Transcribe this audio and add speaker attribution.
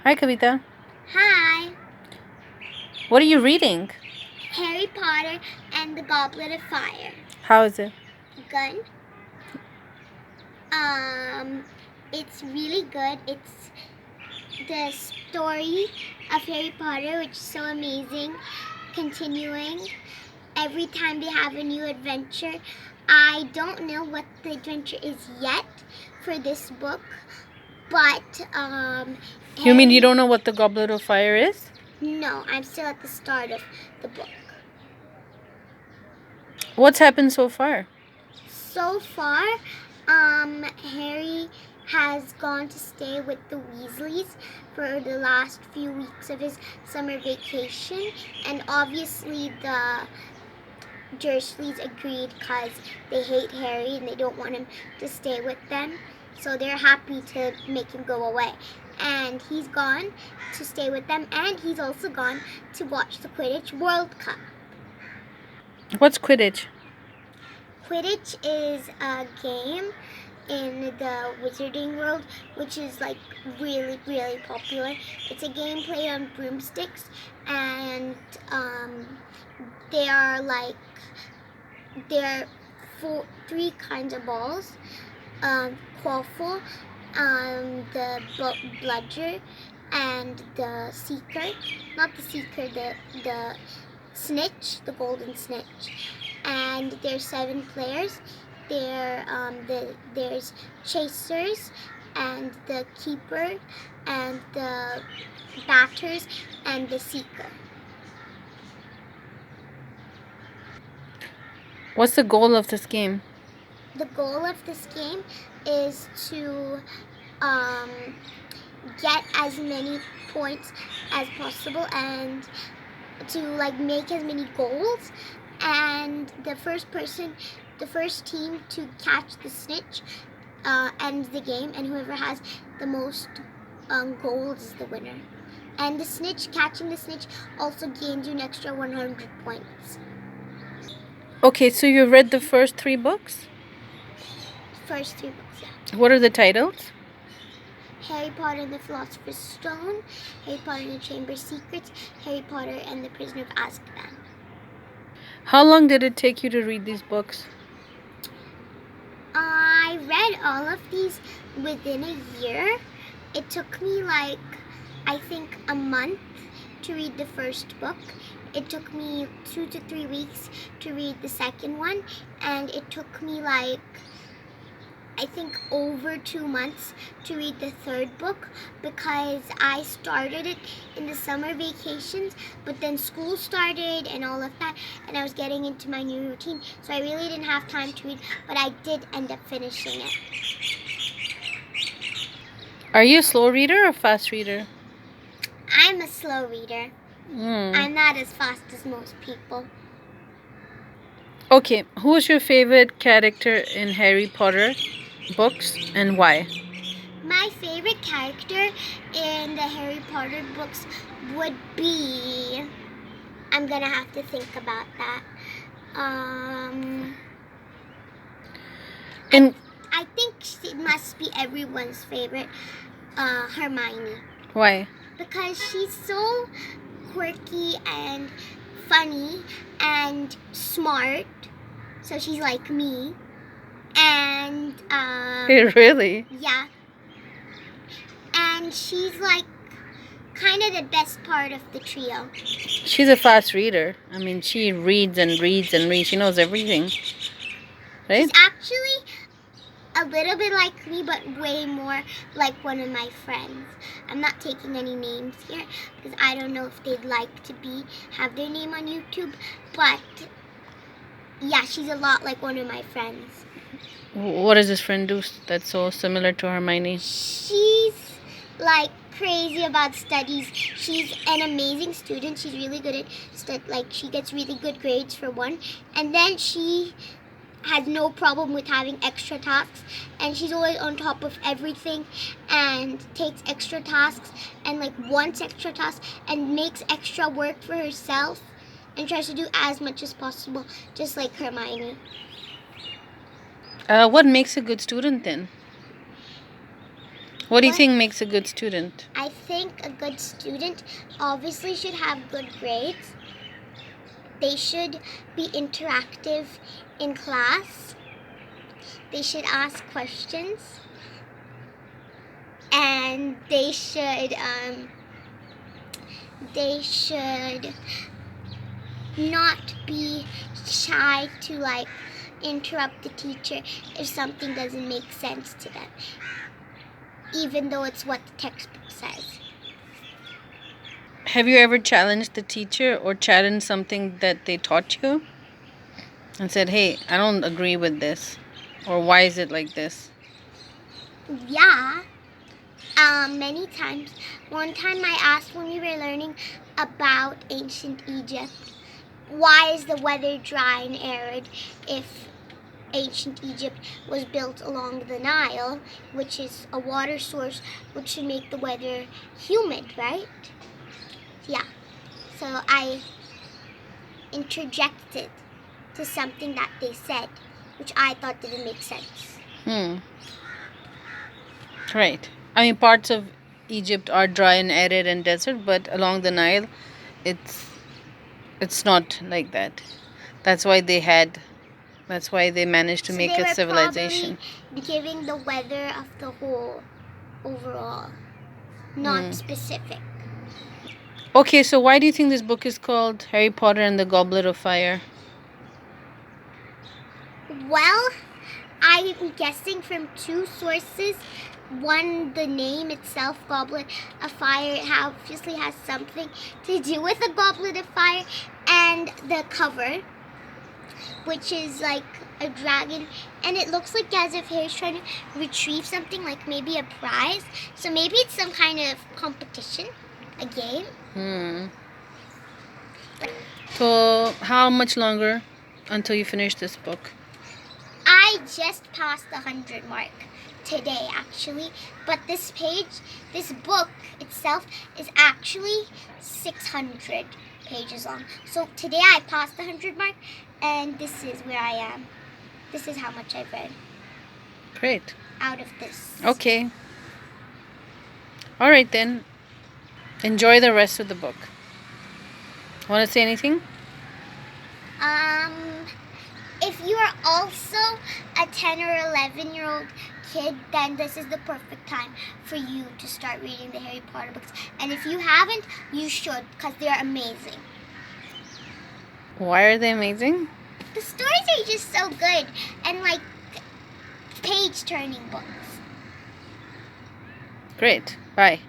Speaker 1: Hi, Kavita.
Speaker 2: Hi,
Speaker 1: What are you reading?
Speaker 2: Harry Potter and the Goblet of Fire.
Speaker 1: How is it?
Speaker 2: Good. It's really good. It's the story of Harry Potter, which is so amazing, continuing every time they have a new adventure. I don't know what the adventure is yet for this book, but
Speaker 1: You mean you
Speaker 2: Harry.
Speaker 1: don't know what the Goblet of Fire is?
Speaker 2: No, I'm still at the start of the book.
Speaker 1: What's happened so far?
Speaker 2: So far, Harry has gone to stay with the Weasleys for the last few weeks of his summer vacation, and obviously the Dursleys agreed because they hate Harry and they don't want him to stay with them, so they're happy to make him go away. And he's gone to stay with them, and he's also gone to watch the Quidditch World Cup.
Speaker 1: What's Quidditch?
Speaker 2: Quidditch is a game in the wizarding world, which is like really, really popular. It's a game played on broomsticks, and they are like there are three kinds of balls: quaffle, the bludger, and the seeker. Not the seeker, the snitch, the golden snitch. And there's 7 players. There's chasers and the keeper and the batters and the seeker.
Speaker 1: What's the goal of this game?
Speaker 2: The goal of this game is to get as many points as possible and to like make as many goals, and the first team to catch the snitch ends the game, and whoever has the most goals is the winner. And the snitch, catching the snitch, also gains you an extra 100 points.
Speaker 1: Okay, so you read the first 3 books?
Speaker 2: First 3 books, yeah.
Speaker 1: What are the titles?
Speaker 2: Harry Potter and the Philosopher's Stone, Harry Potter and the Chamber of Secrets, Harry Potter and the Prisoner of Azkaban.
Speaker 1: How long did it take you to read these books?
Speaker 2: I read all of these within a year. It took me like, I think, a month to read the first book. It took me 2 to 3 weeks to read the second one, and it took me like, I think, over 2 months to read the third book because I started it in the summer vacations, but then school started and all of that, and I was getting into my new routine, so I really didn't have time to read, but I did end up finishing it.
Speaker 1: Are you a slow reader or a fast reader?
Speaker 2: I'm a slow reader. I'm not as fast as most people.
Speaker 1: Okay, who's your favorite character in Harry Potter books and why?
Speaker 2: My favorite character in the Harry Potter books would be... I'm gonna have to think about that. I think she must be everyone's favorite, Hermione.
Speaker 1: Why?
Speaker 2: Because she's so quirky and funny and smart. So she's like me. And
Speaker 1: Really?
Speaker 2: yeah. And she's like kind of the best part of the trio.
Speaker 1: She's a fast reader. I mean, she reads and reads and reads. She knows everything. Right?
Speaker 2: She's actually a little bit like me, but way more like one of my friends. I'm not taking any names here because I don't know if they'd like to have their name on YouTube, but yeah, she's a lot like one of my friends.
Speaker 1: What does this friend do that's so similar to Hermione?
Speaker 2: She's like crazy about studies. She's an amazing student. She's really good at she gets really good grades for one, and then she has no problem with having extra tasks, and she's always on top of everything and takes extra tasks and like wants extra tasks and makes extra work for herself and tries to do as much as possible, just like Hermione.
Speaker 1: What makes a good student then? What do you
Speaker 2: What?
Speaker 1: think makes a good student?
Speaker 2: I think a good student obviously should have good grades. They should be interactive in class. They should ask questions. And they should not be shy to like interrupt the teacher if something doesn't make sense to them, even though it's what the textbook says.
Speaker 1: Have you ever challenged the teacher or challenged something that they taught you and said, hey, I don't agree with this? Or why is it like this?
Speaker 2: Yeah, many times. One time I asked when we were learning about ancient Egypt, why is the weather dry and arid if ancient Egypt was built along the Nile, which is a water source which should make the weather humid, right? Yeah. So I interjected to something that they said, which I thought didn't make sense.
Speaker 1: Right. I mean, parts of Egypt are dry and arid and desert, but along the Nile, it's not like that. That's why they had. That's why they managed to
Speaker 2: So
Speaker 1: make
Speaker 2: they
Speaker 1: a
Speaker 2: were
Speaker 1: civilization.
Speaker 2: probably giving the weather of the whole overall, not specific.
Speaker 1: Okay, so why do you think this book is called Harry Potter and the Goblet of Fire?
Speaker 2: Well, I'm guessing from two sources. One, the name itself, Goblet of Fire, obviously has something to do with the Goblet of Fire, and the cover, which is like a dragon, and it looks like as if Harry's trying to retrieve something, like maybe a prize. So maybe it's some kind of competition, a game.
Speaker 1: So, how much longer until you finish this book?
Speaker 2: I just passed the 100 mark today, actually. But this book itself is actually 600 pages long. So today I passed the 100 mark, and this is where I am. This is how much I've read
Speaker 1: Great.
Speaker 2: out of this.
Speaker 1: Okay. All right then. Enjoy the rest of the book. Want to say anything?
Speaker 2: If you are also a 10 or 11-year-old kid, then this is the perfect time for you to start reading the Harry Potter books. And if you haven't, you should, because they are amazing.
Speaker 1: Why are they amazing?
Speaker 2: The stories are just so good, and like page-turning books.
Speaker 1: Great. Bye.